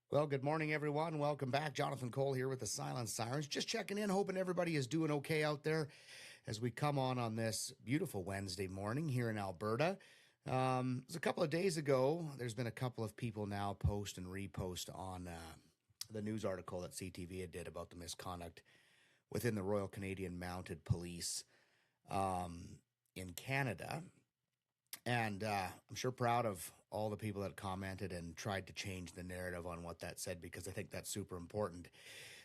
Well, good morning, everyone. Welcome back. Johnathon Cole here with the Silenced Sirens. Just checking in, hoping everybody is doing okay out there as we come on this beautiful Wednesday morning here in Alberta. It was a couple of days ago. There's been a couple of people now post and repost on the news article that CTV did about the misconduct within the Royal Canadian Mounted Police in Canada. And I'm sure proud of all the people that commented and tried to change the narrative on what that said, because I think that's super important.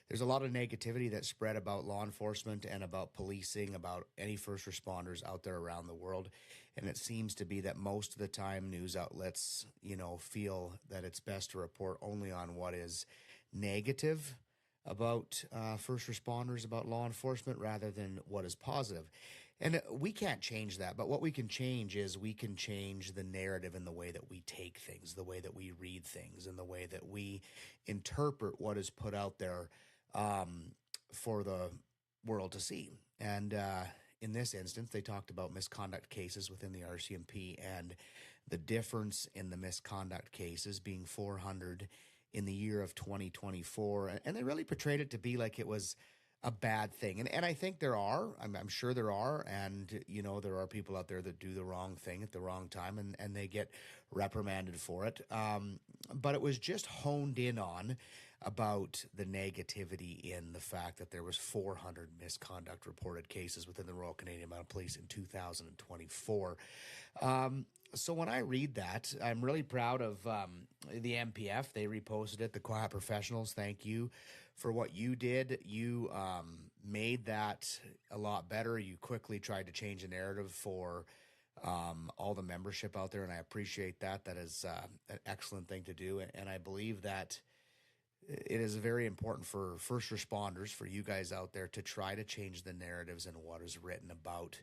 There's a lot of negativity that's spread about law enforcement and about policing, about any first responders out there around the world. And it seems to be that most of the time news outlets, feel that it's best to report only on what is negative about first responders, about law enforcement, rather than what is positive. And we can't change that, but what we can change is we can change the narrative in the way that we take things, the way that we read things, and the way that we interpret what is put out there for the world to see. And in this instance, they talked about misconduct cases within the RCMP and the difference in the misconduct cases being 400 in the year of 2024. And they really portrayed it to be like it was a bad thing. And I think there are, I'm sure there are. And, there are people out there that do the wrong thing at the wrong time and they get reprimanded for it. But it was just honed in on about the negativity in the fact that there was 400 misconduct reported cases within the Royal Canadian Mounted Police in 2024. So when I read that, I'm really proud of the MPF. They reposted it. The Quiet Professionals, thank you for what you did. You made that a lot better. You quickly tried to change the narrative for all the membership out there, and I appreciate that. That is an excellent thing to do, and I believe that it is very important for first responders, for you guys out there, to try to change the narratives and what is written about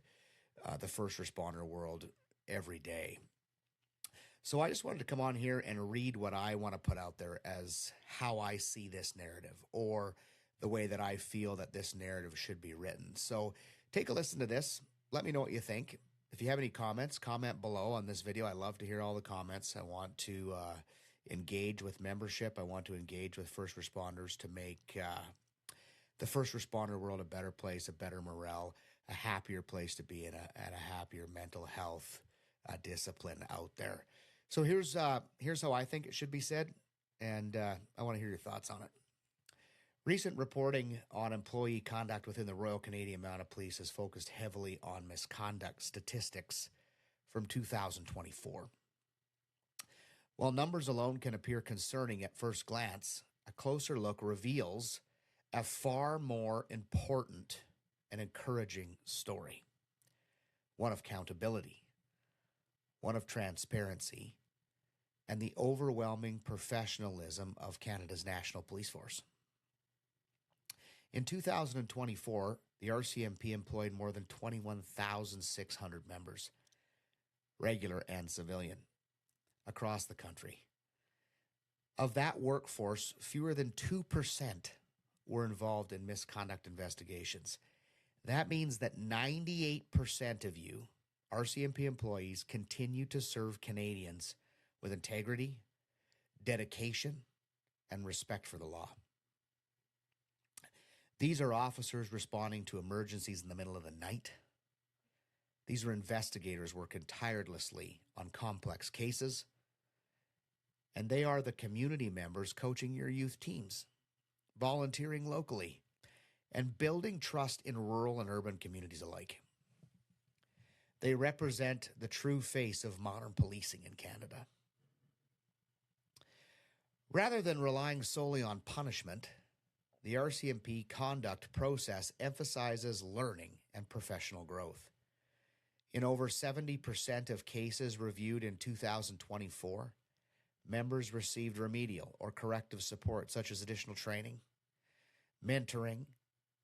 the first responder world every day. So I just wanted to come on here and read what I want to put out there as how I see this narrative, or the way that I feel that this narrative should be written. So take a listen to this. Let me know what you think. If you have any comments, comment below on this video. I love to hear all the comments. I want to engage with membership. I want to engage with first responders to make the first responder world a better place, a better morale, a happier place to be in, and a happier mental health discipline out there. So here's how I think it should be said, and I want to hear your thoughts on it. Recent reporting on employee conduct within the Royal Canadian Mounted Police has focused heavily on misconduct statistics from 2024. While numbers alone can appear concerning at first glance, a closer look reveals a far more important and encouraging story. One of accountability, one of transparency, and the overwhelming professionalism of Canada's National Police Force. In 2024, the RCMP employed more than 21,600 members, regular and civilian, across the country. Of that workforce, fewer than 2% were involved in misconduct investigations. That means that 98% of you, RCMP employees, continue to serve Canadians with integrity, dedication, and respect for the law. These are officers responding to emergencies in the middle of the night. These are investigators working tirelessly on complex cases. And they are the community members coaching your youth teams, volunteering locally, and building trust in rural and urban communities alike. They represent the true face of modern policing in Canada. Rather than relying solely on punishment, the RCMP conduct process emphasizes learning and professional growth. In over 70% of cases reviewed in 2024, members received remedial or corrective support, such as additional training, mentoring,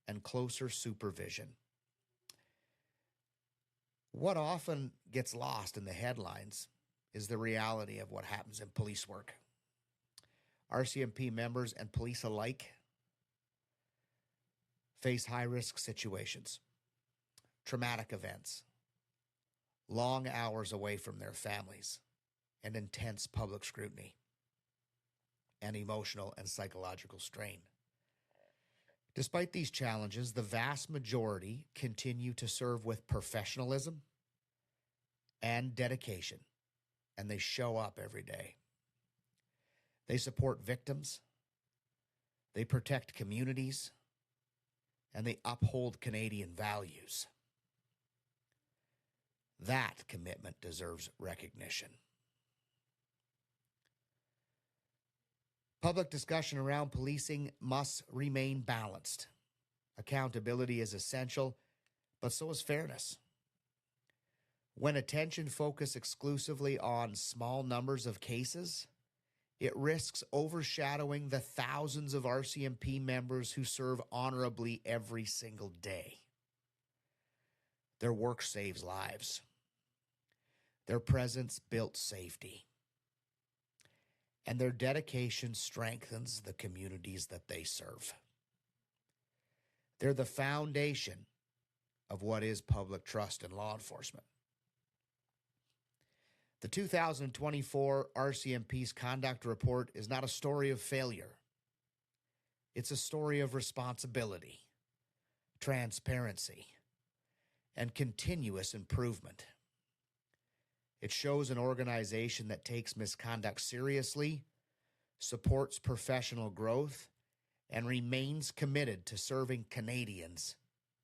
and closer supervision. What often gets lost in the headlines is the reality of what happens in police work. RCMP members and police alike face high-risk situations, traumatic events, long hours away from their families, and intense public scrutiny. and emotional and psychological strain. Despite these challenges, the vast majority continue to serve with professionalism and dedication, and they show up every day. They support victims, they protect communities, and they uphold Canadian values. That commitment deserves recognition. Public discussion around policing must remain balanced. Accountability is essential, but so is fairness. When attention focuses exclusively on small numbers of cases, it risks overshadowing the thousands of RCMP members who serve honorably every single day. Their work saves lives. Their presence built safety. And their dedication strengthens the communities that they serve. They're the foundation of what is public trust in law enforcement. The 2024 RCMP's conduct report is not a story of failure. It's a story of responsibility, transparency, and continuous improvement. It shows an organization that takes misconduct seriously, supports professional growth, and remains committed to serving Canadians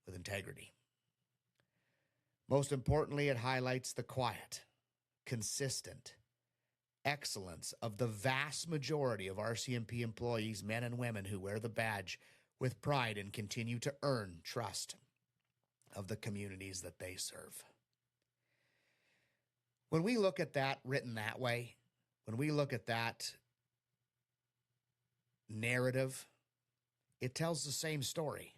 with integrity. Most importantly, it highlights the quiet, consistent excellence of the vast majority of RCMP employees, men and women who wear the badge with pride and continue to earn trust of the communities that they serve. When we look at that written that way, when we look at that narrative, it tells the same story,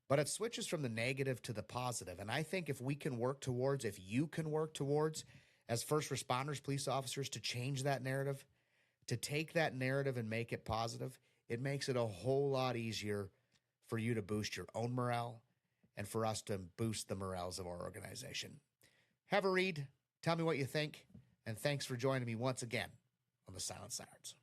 but it switches from the negative to the positive. And I think if you can work towards, as first responders, police officers, to change that narrative, to take that narrative and make it positive, it makes it a whole lot easier for you to boost your own morale and for us to boost the morales of our organization. Have a read. Tell me what you think. And thanks for joining me once again on the Silenced Sirens.